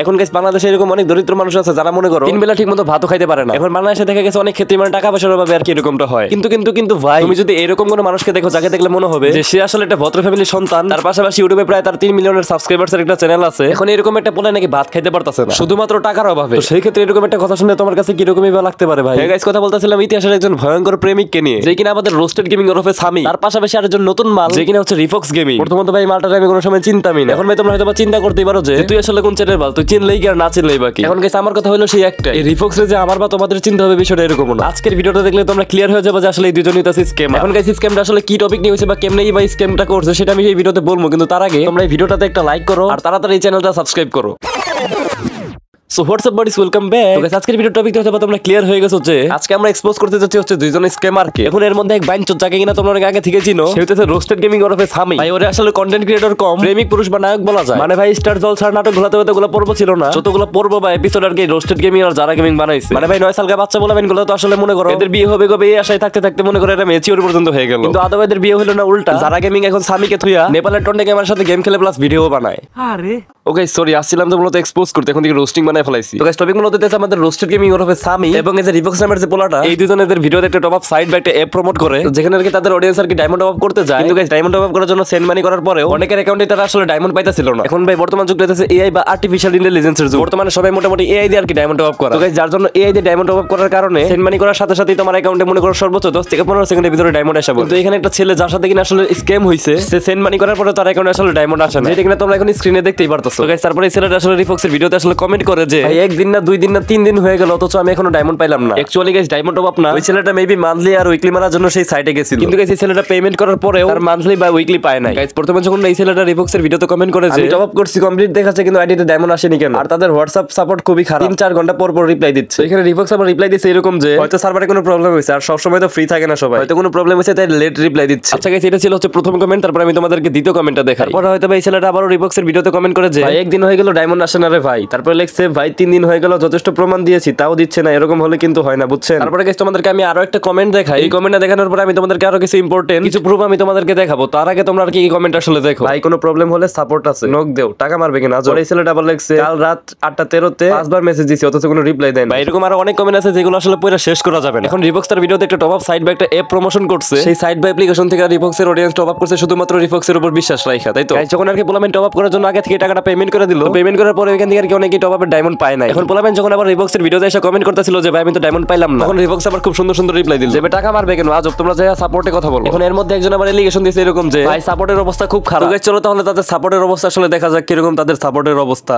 এখন গাইস বাংলাদেশে এরকম অনেক দরিদ্র মানুষ আছে যারা মনে করো তিন বেলা ঠিক মতো ভাতও খাইতে পারে না। এখন বাংলাদেশে দেখা গেছে অনেক ক্ষেত্রে মানে টাকা পয়সার অভাবে আর কি এরকমটা হয়। কিন্তু ভাই তুমি যদি এরকম কোনো মানুষকে দেখো যাকে দেখলে মনে হবে যে সে আসলে একটা ভদ্র ফ্যামিলির সন্তান, তার পাশাপাশি ইউটিউবে প্রায় তার 3 মিলিয়নের সাবস্ক্রাইবার্স এর একটা চ্যানেল আছে, এখন এরকম একটা পোলা নাকি ভাত খাইতে পারতাছে না শুধুমাত্র টাকার অভাবে। তো সেই ক্ষেত্রে এরকম একটা কথা শুনে তোমার কাছে কিরকমই বা লাগতে পারে ভাই? গাইস কথা বলতেছিলাম ইতিহাসের একজন ভয়ঙ্কর প্রেমিককে নিয়ে, যে কিনা আমাদের রোস্টেড গেমিং ওরফে সামি, তার পাশাপাশি আরেকজন নতুন মাল যে কিনা হচ্ছে রিফক্স গেমিং। প্রথমত ভাই মালটারে আমি কোনো সময় চিন্তামই না। এখন ভাই তোমরা হয়তো চিন্তা করতেই পারো যে তুই আসলে কোন চ্যানেল মাল, তুই চিনলেই কি আর না চিনলেই বাকি। এখন গাইস আমার কথা হলো সেই একটা, এই রিফক্স যে আমার বা তোমাদের চিন্তা হবে বিষয়টা এরকম না। আজকের ভিডিওটা দেখলে তোমরা ক্লিয়ার হয়ে যাবে যে আসলে এই দুজনই তো স্ক্যাম। এখন গাইস স্ক্যামটা আসলে কি টপিক নিয়ে হয়েছে বা কেমনেই বা স্ক্যামটা করছে সেটা আমি এই ভিডিওতে বলবো, কিন্তু তার আগে তোমরা এই ভিডিওটাতে একটা লাইক করো আর তাড়াতাড়ি এই চ্যানেলটা সাবস্ক্রাইব করো। So WhatsApp bodies, welcome back. তো গাইস আজকের ভিডিও টপিকটা হচ্ছে তোমরা ক্লিয়ার হয়ে গেছো যে আজকে আমরা এক্সপোজ করতে যাচ্ছি হচ্ছে দুইজন স্ক্যামারকে। এখন এর মধ্যে এক বাইনচোদ যাকে কিনা তোমরা অনেক আগে থেকে চিনো, সে হচ্ছে রোস্টেড গেমিং ওরফে সামি। ভাই ওরে আসলে কন্টেন্ট ক্রিয়েটর কম প্রেমিক পুরুষ বা নায়ক বলা যায়। মানে ভাই স্টার জলসার নাটক গুলাতে যতগুলো পর্ব ছিল না, যতগুলো পর্ব বা এপিসোড আর কি রোস্টেড গেমিং আর যারা গেমিং বানাইছে, মানে ভাই 9 সালকা বাচ্চা বলা গুলো তো আসলে মনে করো এদের বিয়ে হবে কবে এই আশায় থাকতে থাকতে মনে করো এটা ম্যাচিওর পর্যন্ত হয়ে গেল। কিন্তু আদৌ এদের বিয়ে হলো না, উল্টা যারা গেমিং এখন সামিকে থুইয়া নেপালের টন্ডে গেমার সাথে গেম খেলে প্লাস ভিডিও বানায়। আরে ওকে সরি আসছিলাম তো মূলত এক্সপোজ করতে, এখন থেকে রোস্টিং বানায় ফেলাইছি। তো গাইস টপিক মূলত হচ্ছে আমাদের রোস্টেড গেমিং ওরফে সামি এবং এই যে রিফক্স নামের যে পোলাটা, এই দুজনের ভিডিওতে একটা টপ আপ সাইট বা একটা অ্যাপ প্রমোট করে, যেখানে আর কি তাদের অডিয়েন্স আর কি ডায়মন্ড টপ আপ করতে যায়। কিন্তু গাইস ডায়মন্ড টপ আপ করার জন্য সেন্ড মানি করার পরেও অনেকের অ্যাকাউন্টে তারা আসলে ডায়মন্ড পাইতাছিল না। এখন ভাই বর্তমান যুগটা হচ্ছে এআই বা আর্টিফিশিয়াল ইন্টেলিজেন্সের যুগ। বর্তমানে সবাই মোটামুটি এআই দিয়ে আর কি ডায়মন্ড টপ আপ করে। তো গাইস যার জন্য এআই দিয়ে ডায়মন্ড টপ আপ করার কারণে সেন্ড মানি করার সাথে সাথেই তোমার অ্যাকাউন্টে মনে করো সর্বোচ্চ 10 থেকে 15 সেকেন্ডের ভিতরে ডায়মন্ড আসবে। কিন্তু এখানে একটা ছেলে যার সাথে কিনা আসলে স্ক্যাম হইছে, সে সেন্ড মানি করার পরে তার অ্যাকাউন্টে আসলে ডায়মন্ড আসে না, যেটা কিনা তোমরা এখন স্ক্রিনে দেখতেই পারতেছো। তো গাইস তারপরে এই ছেলেটা আসলে রিফক্সের ভিডিওতে আসলে কমেন্ট করে যে ভাই একদিন না 2 দিন না 3 দিন হয়ে গেল অথচ আমি এখনো ডায়মন্ড পাইলাম না। Actually guys diamond top up না, ওই ছেলেটা মেবি মান্থলি আর উইকলি মারার জন্য সেই সাইটে গেছিল। কিন্তু গাইস এই ছেলেটা পেমেন্ট করার পরেও তার মান্থলি বা উইকলি পায় নাই। গাইস প্রথমে যখন এই ছেলেটা রিফক্সের ভিডিওতে কমেন্ট করে যে আমি টপ আপ করছি কমপ্লিট দেখাচ্ছে কিন্তু আইডিতে ডায়মন্ড আসেনি কেন, আর তাদের হোয়াটসঅ্যাপ সাপোর্ট খুবই খারাপ, 3-4 ঘন্টা পর পর রিপ্লাই দিচ্ছে। এখানে রিফক্স আবার রিপ্লাই দিচ্ছে এরকম যে হয়তো সার্ভারে কোনো প্রবলেম হয়েছে, আর সব সময় তো ফ্রি থাকে না সবাই, হয়তো কোনো প্রবলেম হয়েছে তাই লেট রিপ্লাই দিচ্ছে। আচ্ছা গাইস এটা ছিল হচ্ছে প্রথম কমেন্ট, তারপর আমি তোমাদেরকে দ্বিতীয় কমেন্টটা দেখাই। পরে হয়তো এই ছেলেটা আবার রিফক্সের ভিডিওতে কমেন্ট করে যে ভাই একদিন হয়ে গেল ডায়মন্ড আসে না রে ভাই, তারপরে লিখছে ভাই 3 দিন হয়ে গেল যথেষ্ট প্রমাণ দিয়েছি তাও দিচ্ছে না, এরকম হলে কিন্তু হয় না বুঝছেন। তারপরে গাইস তোমাদেরকে আমি আরো একটা কমেন্ট দেখাই, এই কমেন্টটা দেখানোর পরে আমি তোমাদেরকে আরো কিছু ইম্পর্টেন্ট কিছু প্রুফ আমি তোমাদেরকে দেখাবো। তার আগে তোমরা আর কি কমেন্ট আসলে দেখো। ভাই কোনো প্রবলেম হলে সাপোর্ট আছে, নক দেও, টাকা মারবে কিনা। এই ছেলেটা আবার লিখছে কাল রাত 8:13 5বার মেসেজ দিছি অথচ কোনো রিপ্লাই দেয় না। ভাই এরকম আরো অনেক কমেন্ট আছে যেগুলো আসলে পুরো শেষ করা যাবে না। এখন রিফক্স তার ভিডিওতে একটা টপ আপ সাইট বা একটা অ্যাপ প্রমোশন করছে, সেই সাইট বা অ্যাপ্লিকেশন থেকে রিফক্সের অডিয়েন্স টপ আপ করছে শুধুমাত্র রিফক্সের উপর বিশ্বাস রাখা, তাই তো। গাইস যখন আর কি পোলামেন টপ আপ করার জন্য আগে থেকে টাকাটা পেমেন্ট করে দিল, পেমেন্ট করার পরে এখান থেকে আর কি অনেকেই টপ আপের ডায়মন্ড পায় না। এখন পোলামেন যখন আবার রিফক্সের ভিডিওতে এসে কমেন্ট করতেছিল যে ভাই আমি তো ডায়মন্ড পাইলাম না, তখন রিফক্স আবার খুব সুন্দর সুন্দর রিপ্লাই দিল যে টাকা মারবে কেন আজব, তোমরা যাই সাপোর্টে কথা বলো। এখন এর মধ্যে একজন আবার এলিগেশন দিয়েছে এরকম যে ভাই সাপোর্টের অবস্থা খুব খারাপ। গাইস চলো তাহলে তাদের সাপোর্টের অবস্থা আসলে দেখা যাক কিরকম তাদের সাপোর্টের অবস্থা।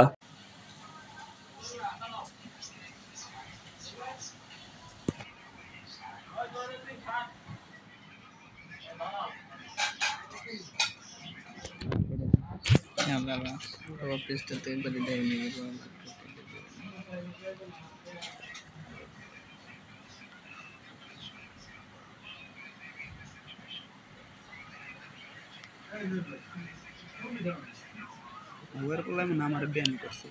ওর বলে আমি আমার ব্যান করছি।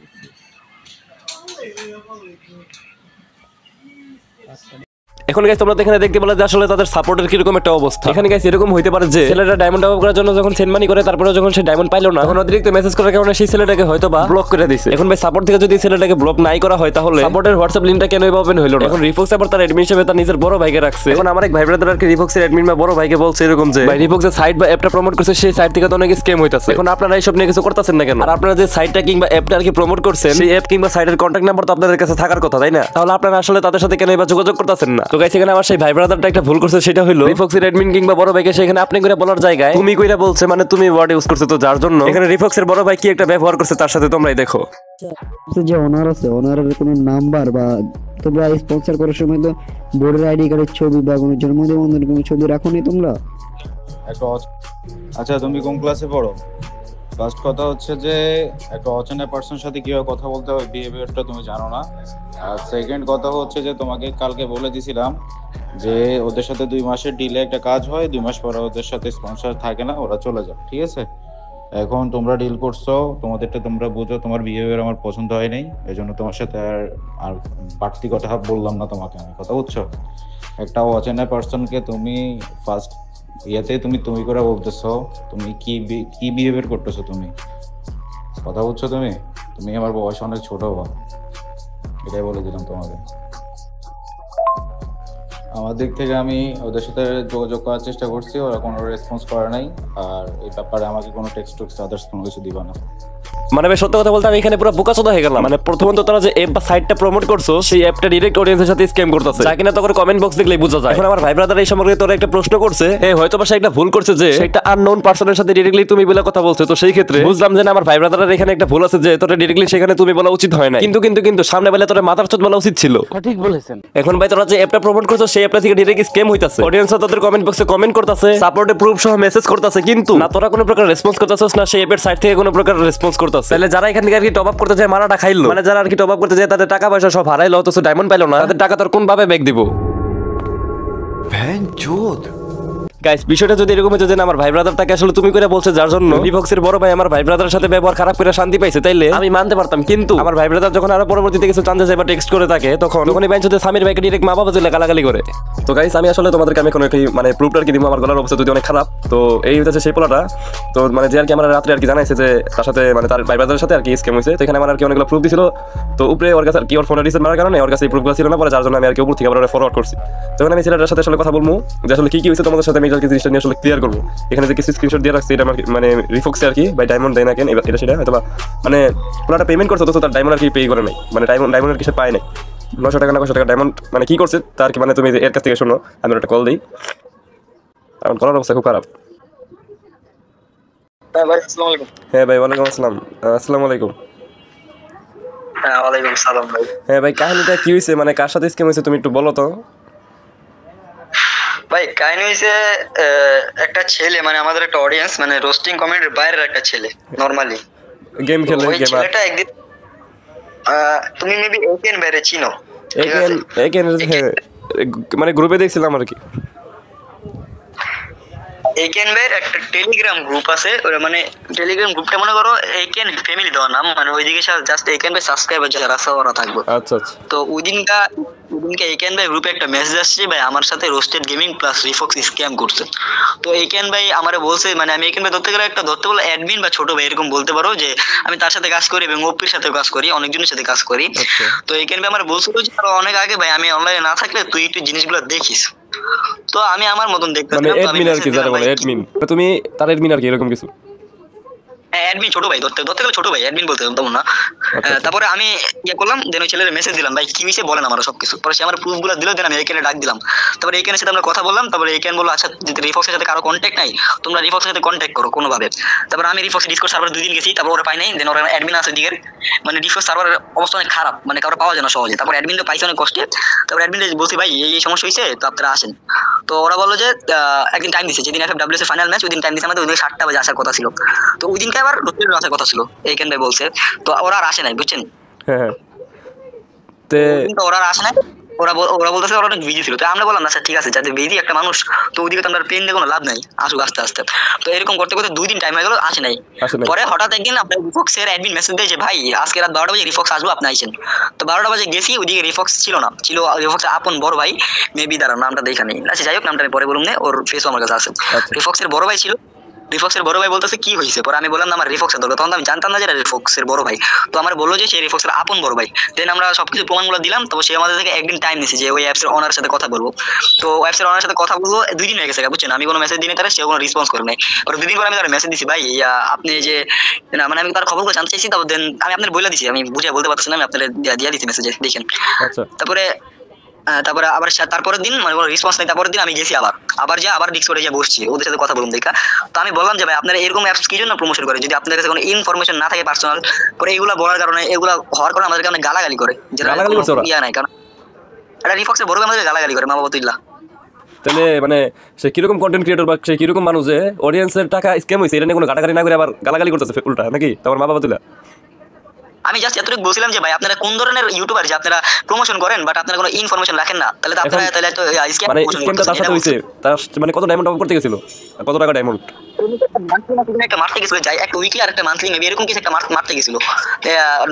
এখন গাইস তোমরা এখানে দেখতে পেলে যে আসলে তাদের সাপোর্টের কিরকম একটা অবস্থা। এখানে গাইস এরকম হইতে পারে যে ছেলেটা ডায়মন্ড টপ আপ করার জন্য যখন সেন্ড মানি করে তারপরে যখন সে ডায়মন্ড পাইলো না, তখন অতিরিক্ত মেসেজ করার কারণে সেই ছেলেটাকে হয়তো বা ব্লক করে দিয়েছে। এখন ভাই সাপোর্ট থেকে যদি ছেলেটাকে ব্লক নাই করা হয় তাহলে সাপোর্টের হোয়াটসঅ্যাপ লিংকটা কেন ওপেন হইলো না। এখন রিফক্স আবার তার অ্যাডমিন হিসেবে তার নিজের বড় ভাইকে রাখছে। এখন আমার এক ভাই ব্রাদার আর কি রিফক্সের অ্যাডমিন বা বড় ভাইকে বলছে এরকম যে ভাই রিফক্সের সাইট বা অ্যাপটা প্রমোট করছে, সেই সাইট থেকে তো অনেক স্ক্যাম হইতাছে। এখন আপনারা এইসব নিয়ে কিছু করতেছেন না কেন? আর আপনারা যে সাইটটা কিংবা অ্যাপটা আর কি প্রমোট করছেন, সেই অ্যাপ কিংবা সাইটের কন্ট্যাক্ট নাম্বার তো আপনাদের কাছে থাকার কথা, তাই না? তাহলে আপনারা আসলে তাদের সাথে কেন এবার যোগাযোগ করতেছেন না? তো গাইস এখানে আমার সেই ভাই ব্রাদারটা একটা ভুল করছে, সেটা হলো রিফক্সের অ্যাডমিন কিংবা বড় ভাইকে সেখানে আপনি করে বলার জায়গায় তুমি কইরা বলছে, মানে তুমি ওয়ার্ড ইউজ করছে। তো যার জন্য এখানে রিফক্সের বড় ভাই কি একটা ব্যবহার করছে তার সাথে তোমরাই দেখো। যে অনার আছে, অনারের কোনো নাম্বার বা তোমরা স্পন্সর করার সময় তো বোর্ডের আইডি কার্ডের ছবি বা কোনো জন্মদিনের কোনো ছবি রাখোনি তোমরা? আচ্ছা তুমি কোন ক্লাসে পড়ো? ফার্স্ট কথা হচ্ছে যে একটা অচেনা পার্সনের সাথে কিভাবে কথা বলতে হবে বিহেভিয়ারটা তুমি জানো না। আর সেকেন্ড কথা হচ্ছে যে তোমাকে কালকে বলে দিছিলাম যে ওদের সাথে 2 মাসের ডিলে একটা কাজ হয়, 2 মাস পরে ওদের সাথে স্পন্সর থাকে না, ওরা চলে যায়, ঠিক আছে? এখন তোমরা ডিল করছো, তোমাদেরটা তোমরা বুঝো, তোমার বিহেভিয়ার আমার পছন্দ হয় নাই, এই জন্য তোমার সাথে আর বাড়তি কথা বললাম না তোমাকে আমি, কথা বুঝছো? একটা অচেনা পার্সনকে তুমি ফার্স্ট ইয়াতেই তুমি করে বলতেছো, তুমি কি বিহেভিয়ার করতেছো তুমি, কথা বুঝছো তুমি? তুমি আমার বয়স অনেক ছোট হবা, এটাই বলে দিলাম তোমাকে। আমার দিক থেকে আমি ওদের সাথে যোগাযোগ করার চেষ্টা করছি, ওরা কোনো রেসপন্স করে নাই। আর এই ব্যাপারে আমাকে কোনো টেক্সট আদার্স কোনো কিছু দিবা না। মানে ভাই সত্য কথা বলতে আমি এখানে পুরো বোকাচোদা হয়ে গেলাম। মানে প্রথমত তোরা যে অ্যাপ বা সাইটটা প্রমোট করছো, সেই অ্যাপটা ডিরেক্ট অডিয়েন্সের সাথে স্ক্যাম করতেছে, যা কিনা তোর কমেন্ট বক্স দেখলেই বোঝা যায়। এখন আমার ভাই ব্রাদার এই সম্পর্কে তোরা একটা প্রশ্ন করছে, হয়তো বা সে একটা ভুল করছে যে একটা আননোন পারসনের সাথে ডিরেক্টলি তুমি বলে কথা বলছো। তো সেই ক্ষেত্রে বুঝলাম যে না, আমার ভাই ব্রাদারের এখানে একটা ভুল আছে যে তোরা ডিরেক্টলি সেখানে তুমি বলা উচিত হয় না। কিন্তু সামনে বেলা তোরা মাথার চোদ বলা উচিত ছিল। সঠিক বলেছেন। এখন ভাই তোরা যে অ্যাপটা প্রমোট করছো, সেই অ্যাপটা থেকে ডিরেক্ট স্ক্যাম হইতাছে। অডিয়েন্সরা তোদের কমেন্ট বক্সে কমেন্ট করতেছে, সাপোর্টে প্রুফ সহ মেসেজ করতেছে, কিন্তু না তোরা কোনো প্রকার রেসপন্স করতেছস, না সেই অ্যাপের সাইট থেকে কোনো প্রকার রেসপন্স করতেছে। তাহলে যারা এখান থেকে আর কি টপ আপ করতে যায় মারাটা খাইলো, মানে যারা আর কি টপ আপ করতে যায় তাদের টাকা পয়সা সব হারাইলো, অথচ ডায়মন্ড পাইলো না, তাদের টাকা তোর কোন ভাবে ব্যাক দিব? গাইস বিষয়টা যদি এরকম হতো যে না, আমার ভাই ব্রাদার তাকে আসলে তুমি করে বলছে, যার জন্য রিফক্সের বড় ভাই আমার ভাই ব্রাদারের সাথে ব্যবহার খারাপ করে শান্তি পাইছে, তাইলে আমি মানতে পারতাম। কিন্তু আমার ভাই ব্রাদার যখন আরো পরবর্তীতে কিছু চান্সেস এবার টেক্সট করে থাকে, তখন এই বাইনচোদে সামির ভাইকে ডিরেক্ট মা বাবা তুলে গালাগালি করে। তো গাইস আমি আসলে তোমাদেরকে আমি কোনো একটি মানে প্রুফটা আর কি দিব, আমার গলার অবস্থা যদি অনেক খারাপ। তো এই হচ্ছে সেই পোলাটা, তো মানে যে আর কি আমার রাত্রে আর কি জানাইছে যে তার সাথে মানে তার ভাই ব্রাদারের সাথে আর কি স্ক্যাম হয়েছে। তো এখানে আমার আর কি অনেকগুলো প্রুফ দিছিল, তো উপরে ওর কাছে আর কি ওর ফোনে রিসেট মারার কারণে ওর কাছে এই প্রুফগুলো ছিল না, পরে যার জন্য আমি আর কি উপর থেকে আবার ফরওয়ার্ড করছি। তখন আমি ছেলেটার সাথে আসলে কথা বলবো যে আসলে কি হয়েছে তোমাদের সাথে, আমি এই জিনিসটা নিয়ে আসলে ক্লিয়ার করবো। এখানে যে কিছু স্ক্রিনশট দিয়ে রাখছি, এটা আমার মানে রিফক্সে আর কি বাই ডায়মন্ড দেয় না কেন এটা সেটা হয়তো মানে পুরোটা পেমেন্ট করছে, তো তার ডায়মন্ড আর কি পে করে নাই, মানে ডায়মন্ড আর কিছু পায় নাই। 900 টাকা না 900 টাকা ডায়মন্ড মানে কি করছে তার কি, মানে তুমি এর কাছ থেকে শোনো, আমি একটা কল দিই। আমার কলার অবস্থা খুব খারাপ। হ্যাঁ ভাই ওয়ালাইকুম আসসালাম। আসসালামু আলাইকুম। হ্যাঁ ওয়ালাইকুম সালাম ভাই। হ্যাঁ ভাই কাহিনীটা কি হয়েছে, মানে কার সাথে স্ক্যাম হয়েছে তুমি একটু বলো তো। ভাই কাহিনী হয়েছে একটা ছেলে, মানে আমাদের একটা অডিয়েন্স, মানে রোস্টিং কমেন্টের বাইরের একটা ছেলে, নরমালি গেম খেলে ওই গেমার। ছেলেটা একদিন তুমি মেবি একেন বাইরে চিনো, একেন মানে গ্রুপে দেখছিলাম আর কি। একেন ভাইয়ের একটা টেলিগ্রাম গ্রুপ আছে, ওরা মানে টেলিগ্রাম গ্রুপটা মনে করো একেন ফ্যামিলি দেওয়ার নাম, মানে ওইদিকে জাস্ট একেন ভাই সাবস্ক্রাইবার যারা আছে ওরা থাকবে। আচ্ছা আচ্ছা। তো ওইদিনকে একেন ভাই গ্রুপে একটা মেসেজ আসছে, ভাই আমার সাথে রোস্টেড গেমিং প্লাস রিফক্স স্ক্যাম করছে। তো একেন ভাই আমারে বলছে, মানে আমি একেন ভাই ধরতে গেলে একটা ধরতে বলে অ্যাডমিন বা ছোট ভাই এরকম বলতে পারো, যে আমি তার সাথে কাজ করি এবং ওপির সাথে কাজ করি, অনেকজনের সাথে কাজ করি। তো একেন ভাই আমার বলছিল যে আরো অনেক আগে, ভাই আমি অনলাইনে না থাকলে তুই একটু জিনিসগুলো দেখিস। তো আমি আমার মতন দেখতেছিলাম, মানে তো আমি অ্যাডমিন আর কি যারা বলে অ্যাডমিন, তুমি তার অ্যাডমিন আর কি এরকম কিছু। অ্যাডমিন ছোট ভাই, ধরতে গেলে ছোট ভাই, অ্যাডমিন বলতে তেমন না। তারপরে আমি ইয়ে করলাম, দেন ওই ছেলের মেসেজ দিলাম, ভাই কি হয়েছে বলেন আমার সবকিছু। পরে সে আমার প্রুফগুলো দিল, দেন আমি এখানে ডাক দিলাম। তারপরে এখানে সাথে আমরা কথা বললাম, তারপরে এখানে বললো আচ্ছা যদি রিফক্সের সাথে কারো কন্ট্যাক্ট নাই, তোমরা রিফক্সের সাথে কন্ট্যাক্ট করো কোনোভাবে। তারপরে আমি রিফক্স ডিসকর্ড সার্ভারে 2 দিন গেছি, তারপর ওরা পাই নাই। দেন ওরা অ্যাডমিন আছে দিকের, মানে ডিসকর্ড সার্ভারের অবস্থা অনেক খারাপ, মানে কারো পাওয়া যায় না সহজে। তারপর অ্যাডমিনটা পাইছে অনেক কষ্টে। তারপর অ্যাডমিন বলছি ভাই এই সমস্যা হয়েছে, তো আপনারা আসেন। তো ওরা বললো যে একদিন টাইম দিচ্ছে, যেদিন FFWS এর ফাইনাল ম্যাচ, ওই দিন টাইম দিচ্ছে আমাদের, ওই দিন 7টা বাজে আসার কথা ছিল। তো ওই দিনকে আবার রোস্টেড আসার কথা ছিল, এইখান ভাই বলছে। তো ওরা আর আসে নাই, বুঝছেন। হ্যাঁ তে কিন্তু ওরা আর আসে নাই, ওরা বলতেছে ওরা অনেক বিজি ছিল। তো আমরা বললাম আচ্ছা ঠিক আছে, যাতে বিজি একটা মানুষ, তো ওইদিকে তো আমরা পেন দিয়ে কোনো লাভ নাই, আসুক আস্তে আস্তে। তো এরকম করতে করতে 2 দিন টাইম হয়ে গেল, আসে নাই। পরে হঠাৎ একদিন আপনার রিফক্সের অ্যাডমিন মেসেজ দেয় যে ভাই আজকে রাত 12টা বাজে রিফক্স আসবো, আপনি আইসেন। তো 12টা বাজে গেছি, ওইদিকে রিফক্স ছিল না, ছিল রিফক্সের আপন বড় ভাই, মেবি দাঁড়ান নামটা দেখা নেই। আচ্ছা যাই হোক, নামটা আমি পরে বলুন না, ওর ফেসও আমার কাছে আছে। রিফক্সের বড় ভাই ছিল, রিফক্সের বড় ভাই বলতেছে কি হয়েছে। পরে আমি বললাম আমার রিফক্সের দরকার, তখন আমি জানতাম না যে রিফক্সের বড় ভাই। তো আমার বললো যে সে রিফক্সের আপন বড় ভাই। দেন আমরা সবকিছু প্রমাণগুলো দিলাম। তো সে আমাদের থেকে একদিন টাইম নিয়েছে যে ওই অ্যাপসের ওনার সাথে কথা বলবো। তো অ্যাপসের ওনার সাথে কথা বলবো 2 দিন হয়ে গেছে, বুঝছেন। আমি কোনো মেসেজ দিই তারা, সেও কোনো রেসপন্স করে নাই। ওর 2 দিন পরে আমি তার মেসেজ দিছি, ভাই আপনি যে না, মানে আমি তার খবরগুলো জানতে চাইছি। তারপর দেন আমি আপনার বলে দিছি, আমি বুঝে বলতে পারতেছি না, আমি আপনার দিয়ে দিচ্ছি মেসেজে, দেখেন। তারপরে আবার তারপরের দিন মানে কোনো রেসপন্স নেই। তারপরের দিন আমি গেছি আবার ডিসকর্ডে গিয়ে বসছি, ওদের সাথে কথা বলুন দেখা। তো আমি বললাম যে ভাই আপনারা এরকম অ্যাপস কি জন্য প্রমোশন করে, যদি আপনাদের কাছে কোনো ইনফরমেশন না থাকে পার্সোনাল, পরে এগুলো বলার কারণে, এগুলো হওয়ার কারণে আমাদেরকে অনেক গালাগালি করে, যেটা ইয়া নাই। কারণ এটা রিফক্সের বড় আমাদের গালাগালি করে, মা বাবা তুইলা। তাহলে মানে সে কিরকম কন্টেন্ট ক্রিয়েটর বা সে কিরকম মানুষ যে অডিয়েন্সের টাকা স্ক্যাম হয়েছে, এটা নিয়ে কোনো গালাগালি না করে আবার গালাগালি করতেছে উল্টা নাকি, তোমার মা বাবা তুলা। আমি জাস্ট এতটুকু বলছিলাম যে ভাই আপনারা কোন ধরনের ইউটিউবার যে আপনারা প্রমোশন করেন, বাট আপনারা কোনো ইনফরমেশন রাখেন না, তাহলে তো আপনারা তাহলে তো স্ক্যাম মানে স্ক্যামটা তার সাথে হইছে, তার মানে কত ডায়মন্ড অফ করতে গেছিল, কত টাকা ডায়মন্ড একটা মারতে গেছিল, যাই একটা উইকলি আর একটা মান্থলি মেবি এরকম কিছু একটা মারতে গেছিল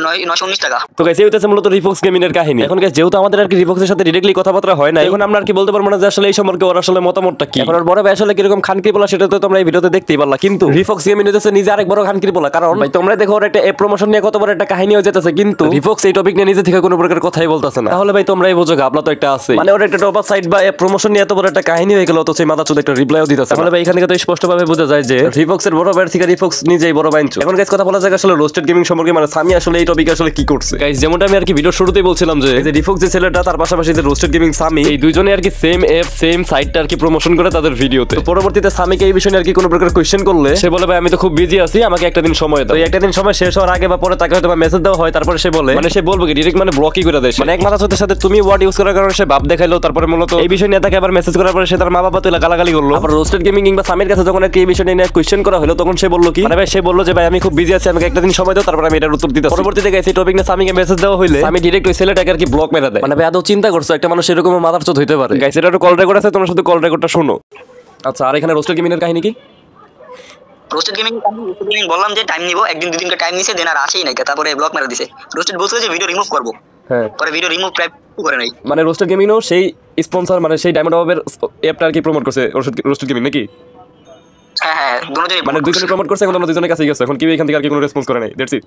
919 টাকা। তো গাইস এই হচ্ছে মূলত রিফক্স গেমিং এর কাহিনী। এখন গাইস যেহেতু আমাদের আর কি রিফক্সের সাথে ডিরেক্টলি কথাবার্তা হয় না, এখন আমরা আর কি বলতে পারবো না যে আসলে এই সম্পর্কে ওর আসলে মতামতটা কি। এখন ওর বড় ভাই আসলে কিরকম খানকি বলা, সেটা তো তোমরা এই ভিডিওতে দেখতেই পারলা। কিন্তু রিফক্স গেমিং হচ্ছে নিজে আরেক বড় খানকির বলা, কারণ ভাই তোমরা দেখো ওর একটা অ্যাপ প্রমোশন নিয়ে কত বড় একটা কাহিনী কাহিনী হয়ে যেতেছে, কিন্তু রিফক্স এই টপিক নিয়ে নিজে থেকে কোনো প্রকার কথাই বলতেছে না। তাহলে ভাই তোমরাই বোঝো গাবলা তো একটা আছে, মানে ওর একটা টপ সাইড বা প্রমোশন নিয়ে এত বড় একটা কাহিনী হয়ে গেল, তো সেই মাথা চোদ একটা রিপ্লাইও দিতেছে। তাহলে ভাই এখান থেকে তো স্পষ্টভাবে বোঝা যায় যে রিফক্সের বড় ভাইয়ের থেকে রিফক্স নিজেই বড় বাইনচো। এখন গাইস কথা বলা যায় আসলে রোস্টেড গেমিং সম্পর্কে, মানে সামি আসলে এই টপিকে আসলে কি করছে। গাইস যেমনটা আমি আর কি ভিডিও শুরুতেই বলছিলাম যে রিফক্স যে ছেলেটা তার পাশাপাশি যে রোস্টেড গেমিং সামি, এই দুইজনে আর কি সেম অ্যাপ সেম সাইটটা আর কি প্রমোশন করে তাদের ভিডিওতে। তো পরবর্তীতে সামিকে এই বিষয়ে আর কি কোনো প্রকার কোয়েশ্চেন করলে সে বলে ভাই আমি তো খুব বিজি আছি, আমাকে একটা দিন সময় দাও। একটা দিন সময় শেষ হওয়ার আগে বা পরে তাকে হয়তো মেসেজ দেওয়া হয়, তারপরে সে বলে, মানে সে বলবে কি ডিরেক্ট মানে ব্লকই করে দেয়। মানে এক মাথা চোদের সাথে তুমি ওয়ার্ড ইউজ করার কারণে সে ভাব দেখাইলো, তারপরে মূলত এই বিষয় নিয়ে তাকে আবার মেসেজ করার পরে সে তার মা বাবা তুলে গালাগালি করলো। আবার রোস্টেড গেমিং কিংবা সামির কাছে যখন এই বিষয় নিয়ে কোয়েশ্চেন করা হলো, তখন সে বললো কি, মানে ভাই সে বললো যে ভাই আমি খুব বিজি আছি, আমাকে একটা দিন সময় দাও, তারপরে আমি এটার উত্তর দিতে। পরবর্তীতে গাইস এই টপিক নিয়ে সামিকে মেসেজ দেওয়া হইলে আমি ডিরেক্ট ওই ছেলেটাকে আর কি ব্লক মেরে দেয়। মানে ভাই আদৌ চিন্তা করছো একটা মানুষ এরকম মাথার চোদ হইতে পারে? গাইস এটা কল রেকর্ড আছে, তোমরা শুধু কল রেকর্ডটা শোনো। আচ্ছা, আর এখানে রোস্টেড গেমিং এর কাহিনী কি? রোস্টেড গেমিং বললাম যে টাইম নিব, একদিন দুদিন টাইম নিছে, দেন আর আসেই নাই, তারপরে ব্লক মেরে দিছে। রোস্টেড বলছিল যে ভিডিও রিমুভ করব, হ্যাঁ পরে ভিডিও রিমুভ প্রায় করে নাই। মানে রোস্টেড গেমিংও সেই স্পন্সর, মানে সেই ডায়মন্ড অফের অ্যাপটা আর কি প্রমোট করছে রোস্টেড গেমিং নাকি? হ্যাঁ হ্যাঁ, দুজনেই মানে দুজনে প্রমোট করছে, এখন আমরা দুজনের কাছেই গেছে, এখন কেউ এখান থেকে আর কি কোনো রেসপন্স করে নাই, দ্যাটস ইট।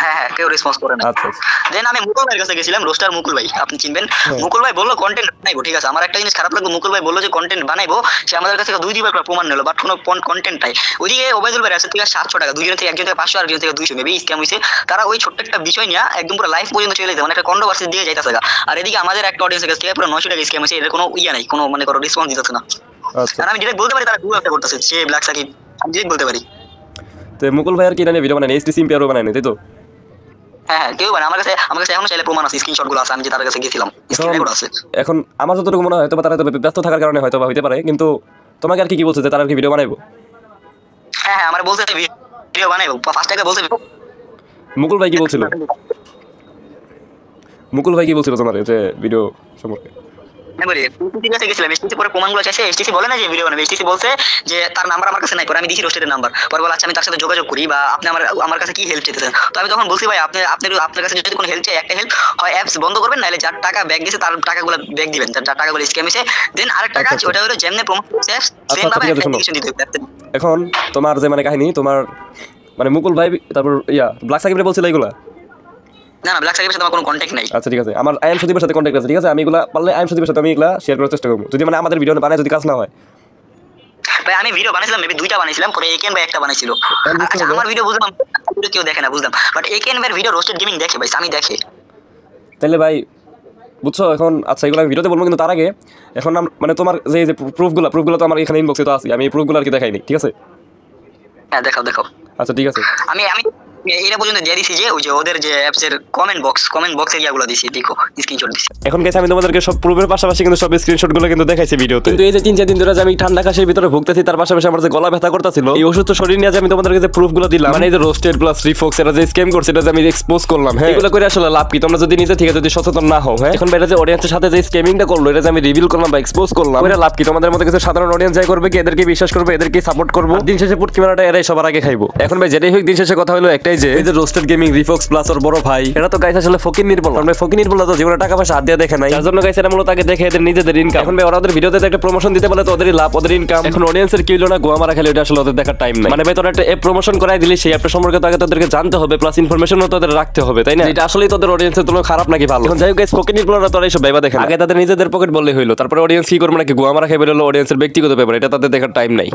হ্যাঁ হ্যাঁ, কেউ রেসপন্স করে না। আচ্ছা দেন আমি মুকুল ভাইয়ের কাছে গেছিলাম, রোস্টার মুকুল ভাই, আপনি চিনবেন। মুকুল ভাই বললো কন্টেন্ট বানাইবো, ঠিক আছে। আমার একটা জিনিস খারাপ লাগলো, মুকুল ভাই বললো যে কন্টেন্ট বানাইবো, সে আমাদের কাছে 2 বার প্রমাণ নিলো, বাট কোনো কন্টেন্ট নাই। ওইদিকে ওবাইদুল ভাই আছে থেকে 700 টাকা, দুইজন থেকে একজন থেকে 500 আর একজন থেকে 200 মেবি স্ক্যাম হইছে। তারা ওই ছোট্ট একটা বিষয় নিয়ে একদম পুরো লাইফ পর্যন্ত চলে যেতে, মানে একটা কন্ট্রোভার্সি দিয়ে যাইতাছে। আর এদিকে আমাদের একটা অডিয়েন্সের কাছে থেকে পুরো 900 টাকা স্ক্যাম হইছে, এর কোনো ইয়া নাই, কোনো মানে কোনো রেসপন্স দিতেছে না। আচ্ছা, আর আমি ডিরেক্ট বলতে পারি তারা ভুল একটা করতেছে, সে ব্ল্যাক সাকিব, আমি ডিরেক্ট বলতে পারি। তো মুকুল ভাই আর কি জানি ভিডিও বানায় এইচটিসি এমপিআরও বানায় তাই তো? হ্যাঁ হ্যাঁ, কেউ আমার কাছে এখনো চাইলে প্রমাণ আছে, স্ক্রিনশট গুলো আছে, আমি যে তার কাছে গেছিলাম, স্ক্রিনশট আছে। এখন আমার যতটুকু মনে হয় হয়তো বা তারা ব্যস্ত থাকার কারণে হয়তো বা হইতে পারে, কিন্তু তোমাকে আর কি বলছে যে তারা আর কি ভিডিও বানাইবো? হ্যাঁ হ্যাঁ, আমার বলছে ভিডিও বানাইবো, ফার্স্ট টাকা বলছে। মুকুল ভাই কি বলছিল? মুকুল ভাই কি বলছিল তোমার যে ভিডিও সম্পর্কে? আমি বলি এসটিসি কাছে গেছিলাম, এসটিসি পরে প্রমাণগুলো চাইছে, এসটিসি বলে না যে ভিডিও বানাবে, এসটিসি বলছে যে তার নাম্বার আমার কাছে নাই, পরে আমি দিছি রোস্টেডের নাম্বার, পরে বলে আচ্ছা আমি তার সাথে যোগাযোগ করি, বা আপনি আমার কাছে কি হেল্প চাইতেছেন। তো আমি তখন বলছি ভাই আপনার কাছে যদি কোনো হেল্প চাই, একটা হেল্প হয় অ্যাপস বন্ধ করবেন, নাহলে যার টাকা ব্যাক গেছে তার টাকাগুলো ব্যাক দিবেন, যার টাকাগুলো স্ক্যাম হয়েছে। দেন আরেকটা কাজ, ওটা হলো যেমনে প্রমোট করছে সেম ভাবে অ্যাপ্লিকেশন দিতে হবে। এখন তোমার যে মানে কাহিনী, তোমার মানে মুকুল ভাই তারপর ব্ল্যাক সাকিবরে বলছিল এইগুলা? না না, ব্ল্যাক সাকিবের সাথে আমার কোনো কন্টাক্ট নাই। আচ্ছা ঠিক আছে, আমার আইএম সুদীপের সাথে কন্ট্যাক্ট আছে, ঠিক আছে। আমি এগুলা পারলে আইএম সুদীপের সাথে আমি এগুলা শেয়ার করার চেষ্টা করবো, যদি মানে আমাদের ভিডিও বানায় যদি কাজ না হয়। ভাই আমি ভিডিও বানাইছিলাম, মেবি 2টা বানাইছিলাম, পরে একেন ভাই একটা বানাইছিল। আচ্ছা আমার ভিডিও বুঝলাম, ভিডিও কেউ দেখে না বুঝলাম, বাট একেন ভাইয়ের ভিডিও রোস্টেড গেমিং দেখে ভাই, আমি দেখে। তাহলে ভাই বুঝছো এখন, আচ্ছা এগুলো আমি ভিডিওতে বলবো, কিন্তু তার আগে এখন মানে তোমার যে প্রুফগুলো তো আমার এখানে ইনবক্সে তো আছে, আমি এই প্রুফগুলো আর কি দেখাইনি, ঠিক আছে? হ্যাঁ দেখাও। আচ্ছা ঠিক আছে, আমি এটা পর্যন্ত দিয়ে দিছি যে ওই যে ওদের যে অ্যাপস এর কমেন্ট বক্সে ইয়াগুলো দিছি, দেখো স্ক্রিনশট দিছি। এখন গেছে আমি তোমাদেরকে সব প্রুফের পাশাপাশি কিন্তু সব স্ক্রিনশটগুলো কিন্তু দেখাইছি ভিডিওতে। কিন্তু এই যে 3-4 দিন ধরে আমি ঠান্ডা কাশির ভিতরে ভুগতেছি, তার পাশাপাশি আমার যে গলা ব্যথা করতেছিল, এই অসুস্থ শরীর নিয়ে যে আমি তোমাদেরকে যে প্রুফগুলো দিলাম, মানে এই যে রোস্টেড প্লাস রিফক্স এরা যে স্ক্যাম করছে, এটা যে আমি এক্সপোজ করলাম, হ্যাঁ এগুলো করে আসলে লাভ কি? তোমরা যদি নিজে থেকে যদি সচেতন না হও, হ্যাঁ এখন এটা যে অডিয়েন্সের সাথে যে স্ক্যামিংটা করলো, এটা যে আমি রিভিল করলাম বা এক্সপোজ করলাম, এটা লাভ কি? তোমাদের মধ্যে কিছু সাধারণ অডিয়েন্স যাই করবে কি, এদেরকে বিশ্বাস করবে, এদেরকে সাপোর্ট করবো, দিন শেষে পুটকি মারাটা এরাই সবার আগে খাইবো। এখন ভাই যেটাই হোক, দিন শেষে কথা হলো একটাই, যে এই যে রোস্টেড গেমিং রিফক্স প্লাস ওর বড় ভাই, এটা তো গাইস আসলে ফকির নির্বল। আমরা ফকির নির্বল তো জীবনে টাকা পয়সা হাত দিয়ে দেখে নাই, যার জন্য গাইস এটা মূলত আগে দেখে এদের নিজেদের ইনকাম। এখন ভাই ওরা ওদের ভিডিওতে একটা প্রমোশন দিতে বলে তো ওদেরই লাভ, ওদের ইনকাম। এখন অডিয়েন্সের কি হলো না গোয়া মারা খেলে, এটা আসলে ওদের দেখার টাইম নাই। মানে ভাই তোরা একটা অ্যাপ প্রমোশন করাই দিলি, সেই অ্যাপটা সম্পর্কে তো আগে তোদেরকে জানতে হবে, প্লাস ইনফরমেশনও তোদের রাখতে হবে, তাই না? এটা আসলেই তোদের অডিয়েন্সের তুলনায় খারাপ নাকি ভালো? এখন যাই হোক গাইস, ফকির নির্বলরা তোরা এইসব ভাইবা দেখে আগে তাদের নিজেদের পকেট বললে হইলো, তারপরে অডিয়েন্স কি করবে নাকি গোয়া মারা খেয়ে বেরোলো, অডিয়েন্সের ব্যক্তিগত ব্যাপার, এটা তাদের দেখার টাইম নাই।